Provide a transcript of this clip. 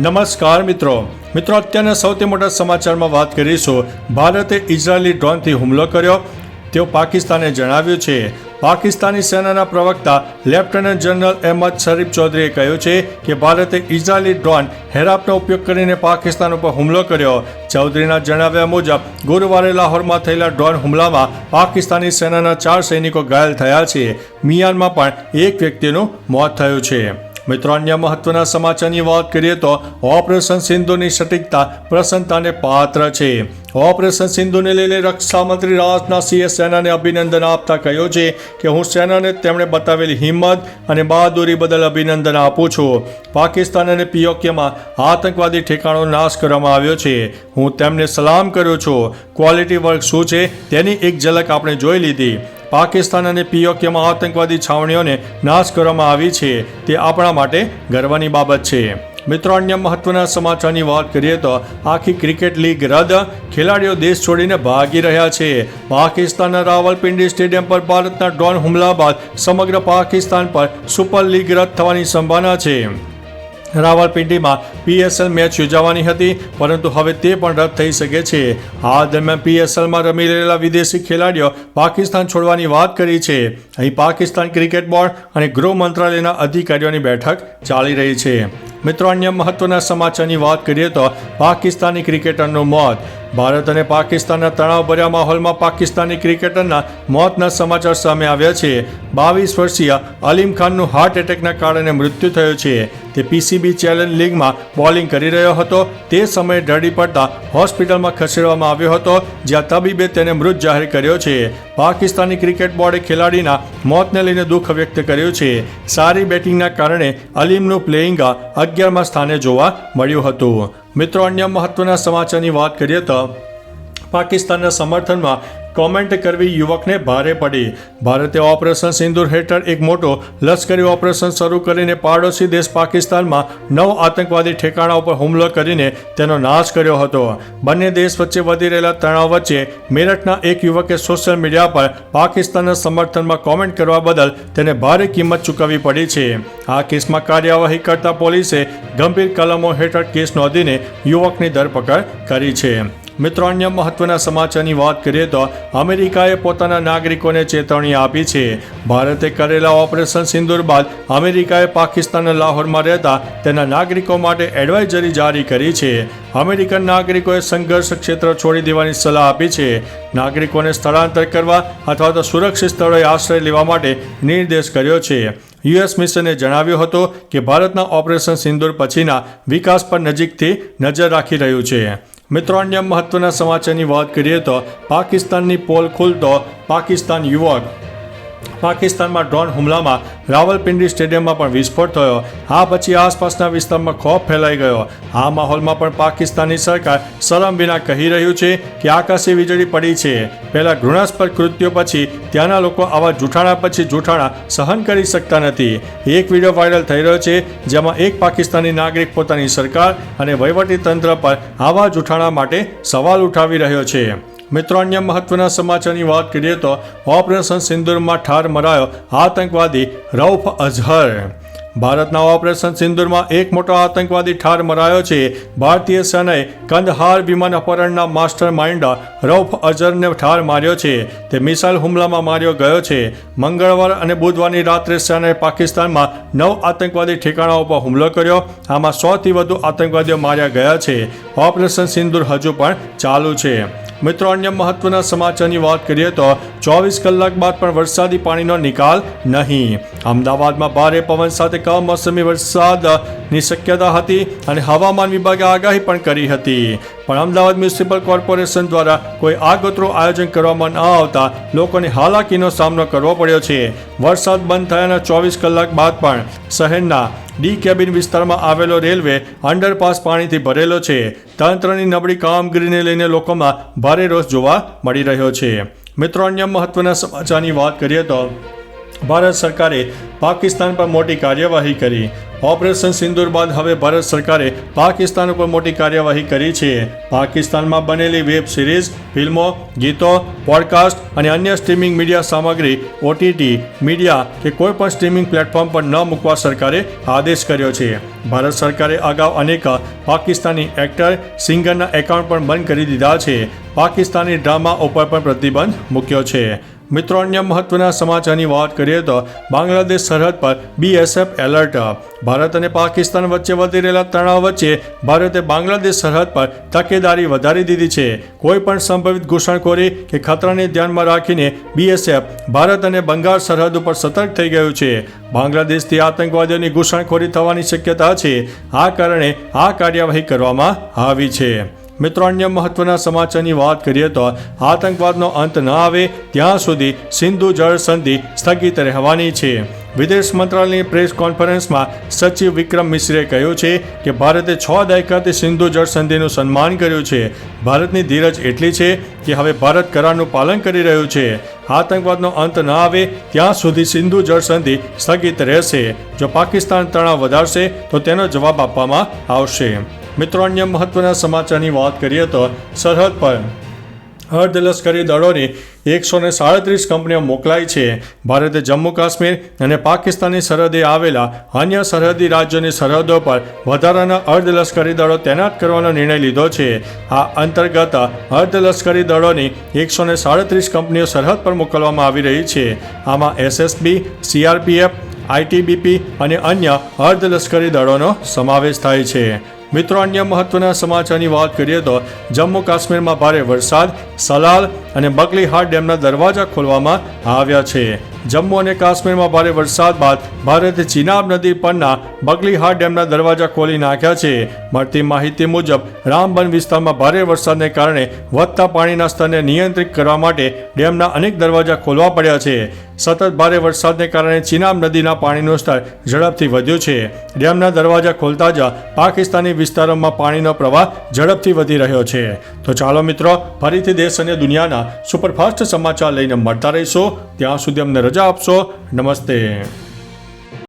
નમસ્કાર મિત્રો અત્યારના સૌથી મોટા સમાચારમાં વાત કરીશું. ભારતે ઇઝરાયેલી ડ્રોનથી હુમલો કર્યો તેવું પાકિસ્તાને જણાવ્યું છે. પાકિસ્તાની સેનાના પ્રવક્તા લેફ્ટનન્ટ જનરલ અહેમદ શરીફ ચૌધરીએ કહ્યું છે કે ભારતે ઇઝરાયેલી ડ્રોન હેરાપનો ઉપયોગ કરીને પાકિસ્તાન ઉપર હુમલો કર્યો. ચૌધરીના જણાવ્યા મુજબ ગુરુવારે લાહોરમાં થયેલા ડ્રોન હુમલામાં પાકિસ્તાની સેનાના 4 સૈનિકો ઘાયલ થયા છે. મ્યાનમારમાં પણ એક વ્યક્તિનું મોત થયું છે. મિત્રો, અન્ય મહત્વના સમાચારની વાત કરીએ તો ઓપરેશન સિંધુની સટીકતા પ્રસન્નતાને પાત્ર છે. ઓપરેશન સિંધુને લઈને રક્ષા મંત્રી રાજનાથસિંહે સેનાને અભિનંદન આપતા કહ્યું છે કે હું સેનાને તેમણે બતાવેલી હિંમત અને બહાદુરી બદલ અભિનંદન આપું છું. પાકિસ્તાન અને પીઓકેમાં આતંકવાદી ઠેકાણો નાશ કરવામાં આવ્યો છે. હું તેમને સલામ કરું છું. ક્વોલિટી વર્ક શું છે તેની એક ઝલક આપણે જોઈ લીધી. પાકિસ્તાન અને પીઓકેમાં આતંકવાદી છાવણીઓને નાશ કરવામાં આવી છે. તે આપણા માટે ગર્વની બાબત છે. મિત્રો, અન્ય મહત્વના સમાચારની વાત કરીએ તો આખી ક્રિકેટ લીગ રદ. ખેલાડીઓ દેશ છોડીને ભાગી રહ્યા છે. પાકિસ્તાનના રાવલપિંડી સ્ટેડિયમ પર ભારતના ડ્રોન હુમલા બાદ સમગ્ર પાકિસ્તાન પર સુપર લીગ રદ થવાની સંભાવના છે. રાવલપિંડીમાં PSL મેચ યોજાવાની હતી, પરંતુ હવે તે પણ રદ થઈ શકે છે. આ દરમિયાન PSLમાં રમી રહેલા વિદેશી ખેલાડીઓ પાકિસ્તાન છોડવાની વાત કરી છે. અહીં પાકિસ્તાન ક્રિકેટ બોર્ડ અને ગૃહ મંત્રાલયના અધિકારીઓની બેઠક ચાલી રહી છે. મિત્રો, અન્ય મહત્વના સમાચારની વાત કરીએ તો પાકિસ્તાની ક્રિકેટરનું મોત. ભારત અને પાકિસ્તાનના તણાવભર્યા માહોલમાં પાકિસ્તાની ક્રિકેટરના મોતના સમાચાર સામે આવ્યા છે. 22 વર્ષીય અલીમ ખાનનું હાર્ટ એટેકના કારણે મૃત્યુ થયું છે. તે PCB ચેલેન્જ લીગમાં બોલિંગ કરી રહ્યો હતો. તે સમયે ઢળી પડતા હોસ્પિટલમાં ખસેડવામાં આવ્યો હતો, જ્યાં તબીબે તેને મૃત જાહેર કર્યો છે. પાકિસ્તાની ક્રિકેટ બોર્ડે ખેલાડીના મોતને લઈને દુઃખ વ્યક્ત કર્યું છે. સારી બેટિંગના કારણે અલીમનું પ્લેઇંગ 11મા સ્થાને જોવા મળ્યું હતું. મિત્રો, અન્ય મહત્વના સમાચારની વાત કરીએ તો પાકિસ્તાનના સમર્થનમાં કોમેન્ટ કરવી યુવકને ભારે પડી. ભારતે ઓપરેશન સિંદૂર હેઠળ એક મોટો લશ્કરી ઓપરેશન શરૂ કરીને પાડોશી દેશ પાકિસ્તાનમાં 9 આતંકવાદી ઠેકાણા ઉપર હુમલો કરીને તેનો નાશ કર્યો હતો. બંને દેશ વચ્ચે વધી રહેલા તણાવ વચ્ચે મેરઠના એક યુવકે સોશિયલ મીડિયા પર પાકિસ્તાનના સમર્થનમાં કોમેન્ટ કરવા બદલ તેને ભારે કિંમત ચૂકવવી પડી છે. આ કેસમાં કાર્યવાહી કરતા પોલીસે ગંભીર કલમો હેઠળ કેસ નોંધીને યુવકની ધરપકડ કરી છે. મિત્રો, અન્ય મહત્વના સમાચારની વાત કરીએ તો અમેરિકાએ પોતાના નાગરિકોને ચેતવણી આપી છે. ભારતે કરેલા ઓપરેશન સિંદૂર બાદ અમેરિકાએ પાકિસ્તાનના લાહોરમાં રહેતા તેના નાગરિકો માટે એડવાઇઝરી જારી કરી છે. અમેરિકન નાગરિકોએ સંઘર્ષ ક્ષેત્ર છોડી દેવાની સલાહ આપી છે. નાગરિકોને સ્થળાંતર કરવા અથવા તો સુરક્ષિત સ્થળોએ આશ્રય લેવા માટે નિર્દેશ કર્યો છે. US મિશને જણાવ્યું હતું કે ભારતના ઓપરેશન સિંદૂર પછીના વિકાસ પર નજીકથી નજર રાખી રહ્યું છે. મિત્રો, અન્ય મહત્વના સમાચારની વાત કરીએ તો પાકિસ્તાનની પોલ ખુલતો પાકિસ્તાન યુવક. પાકિસ્તાનમાં ડ્રોન હુમલામાં રાવલપિંડી સ્ટેડિયમમાં પણ વિસ્ફોટ થયો. આ પછી આસપાસના વિસ્તારમાં ખોફ ફેલાઈ ગયો. આ માહોલમાં પણ પાકિસ્તાની સરકાર શરમ વિના કહી રહ્યું છે કે આકાશી વીજળી પડી છે. પહેલા ઘૃણાસ્પદ કૃત્યો પછી ત્યાંના લોકો આવા જૂઠાણા પછી જૂઠાણા સહન કરી શકતા નથી. એક વિડીયો વાયરલ થઈ રહ્યો છે, જેમાં એક પાકિસ્તાની નાગરિક પોતાની સરકાર અને વહીવટીતંત્ર પર આવા જૂઠાણા માટે સવાલ ઉઠાવી રહ્યો છે. મિત્રો, અન્ય મહત્વના સમાચારની વાત કરીએ તો ઓપરેશન સિંદૂરમાં ઠાર મરાયો આતંકવાદી રઉફ અઝહર. ભારતના ઓપરેશન સિંદૂરમાં એક મોટો આતંકવાદી ઠાર મરાયો છે. ભારતીય સેનાએ કંદહાર વિમાન અપહરણના માસ્ટર માઇન્ડ રઉફ અઝહરને ઠાર માર્યો છે. તે મિસાઇલ હુમલામાં માર્યો ગયો છે. મંગળવાર અને બુધવારની રાત્રે સેનાએ પાકિસ્તાનમાં 9 આતંકવાદી ઠેકાણાઓ પર હુમલો કર્યો. આમાં 100થી વધુ આતંકવાદીઓ માર્યા ગયા છે. ઓપરેશન સિંદૂર હજુ પણ ચાલુ છે. મિત્રો, અન્ય મહત્વના સમાચારની વાત કરીએ તો 24 કલાક બાદ પણ વરસાદી પાણીનો નિકાલ નહીં. અમદાવાદમાં ભારે પવન સાથે કમોસમી વરસાદની શક્યતા હતી અને હવામાન વિભાગે આગાહી પણ કરી હતી, પણ અમદાવાદ મ્યુનિસિપલ કોર્પોરેશન દ્વારા કોઈ આગોતરું આયોજન કરવામાં ન આવતા લોકોને હાલાકીનો સામનો કરવો પડ્યો છે. વરસાદ બંધ થયાના 24 કલાક બાદ પણ શહેરના ડી કેબિન વિસ્તારમાં આવેલો રેલવે અંડરપાસ પાણીથી ભરેલો છે. તંત્રની નબળી કામગીરીને લઈને લોકોમાં ભારે રોષ જોવા મળી રહ્યો છે. મિત્રો, અન્ય મહત્વના સમાચારની વાત કરીએ તો ભારત સરકારે પાકિસ્તાન પર મોટી કાર્યવાહી કરી. ઓપરેશન સિંદૂર બાદ હવે ભારત સરકારે પાકિસ્તાન ઉપર મોટી કાર્યવાહી કરી છે. પાકિસ્તાનમાં બનેલી વેબ સિરીઝ, ફિલ્મો, ગીતો, પોડકાસ્ટ અને અન્ય સ્ટ્રીમિંગ મીડિયા સામગ્રી ઓટીટી મીડિયા કે કોઈ પણ સ્ટ્રીમિંગ પ્લેટફોર્મ પર ન મૂકવા સરકારે આદેશ કર્યો છે. ભારત સરકારે અગાઉ અનેક પાકિસ્તાની એક્ટર, સિંગરના એકાઉન્ટ પણ બંધ કરી દીધા છે. પાકિસ્તાની ડ્રામા ઉપર પણ પ્રતિબંધ મૂક્યો છે. મિત્રો, અન્ય મહત્વના સમાચારની વાત કરીએ તો બાંગ્લાદેશ સરહદ પર BSF એલર્ટ. ભારત અને પાકિસ્તાન વચ્ચે વધી રહેલા તણાવ વચ્ચે ભારતે બાંગ્લાદેશ સરહદ પર તકેદારી વધારી દીધી છે. કોઈ પણ સંભવિત ઘૂસણખોરી કે ખતરાને ધ્યાનમાં રાખીને BSF ભારત અને બંગાળ સરહદ ઉપર સતર્ક થઈ ગયું છે. બાંગ્લાદેશથી આતંકવાદીઓની ઘૂસણખોરી થવાની શક્યતા છે. આ કારણે આ કાર્યવાહી કરવામાં આવી છે. મિત્રો, અન્ય મહત્વના સમાચારની વાત કરીએ તો આતંકવાદનો અંત ન આવે ત્યાં સુધી સિંધુ જળ સંધિ સ્થગિત રહેવાની છે. વિદેશ મંત્રાલયની પ્રેસ કોન્ફરન્સમાં સચિવ વિક્રમ મિશ્રે કહ્યું છે કે ભારતે 6 દાયકાથી સિંધુ જળ સંધિનું સન્માન કર્યું છે. ભારતની ધીરજ એટલી છે કે હવે ભારત કરારનું પાલન કરી રહ્યું છે. આતંકવાદનો અંત ન આવે ત્યાં સુધી સિંધુ જળ સંધિ સ્થગિત રહેશે. જો પાકિસ્તાન તણાવ વધારશે તો તેનો જવાબ આપવામાં આવશે. મિત્રો, અન્ય મહત્વના સમાચારની વાત કરીએ તો સરહદ પર અર્ધલશ્કરી દળોની 137 કંપનીઓ મોકલાઈ છે. ભારતે જમ્મુ કાશ્મીર અને પાકિસ્તાની સરહદે આવેલા અન્ય સરહદી રાજ્યોની સરહદો પર વધારાના અર્ધલશ્કરી દળો તૈનાત કરવાનો નિર્ણય લીધો છે. આ અંતર્ગત અર્ધલશ્કરી દળોની 137 કંપનીઓ સરહદ પર મોકલવામાં આવી રહી છે. આમાં SSB, CRPF, ITBP અને અન્ય અર્ધલશ્કરી દળોનો સમાવેશ થાય છે. મિત્રો, અન્ય મહત્વના સમાચારની વાત કરીએ તો જમ્મુ કાશ્મીરમાં ભારે વરસાદ, સલાલ અને બગલીહાટ ડેમના દરવાજા ખોલવામાં આવ્યા છે. જમ્મુ અને કાશ્મીરમાં ભારે વરસાદ બાદ ભારતે ચિનાબ નદી પરના બગલીહાટ ડેમના દરવાજા ખોલી નાખ્યા છે. મળતી માહિતી મુજબ રામબન વિસ્તારમાં ભારે વરસાદને કારણે વધતા પાણીના સ્તરને નિયંત્રિત કરવા માટે ડેમના અનેક દરવાજા ખોલવા પડ્યા છે. સતત ભારે વરસાદને કારણે ચિનાબ નદીના પાણીનું સ્તર ઝડપથી વધ્યું છે. ડેમના દરવાજા ખોલતા જ પાકિસ્તાની વિસ્તારોમાં પાણીનો પ્રવાહ ઝડપથી વધી રહ્યો છે. તો ચાલો મિત્રો, ફરીથી દેશ અને દુનિયાના સુપરફાસ્ટ સમાચાર લઈને મળતા રહીશું. ત્યાં સુધી અમને રજા આપશો. નમસ્તે.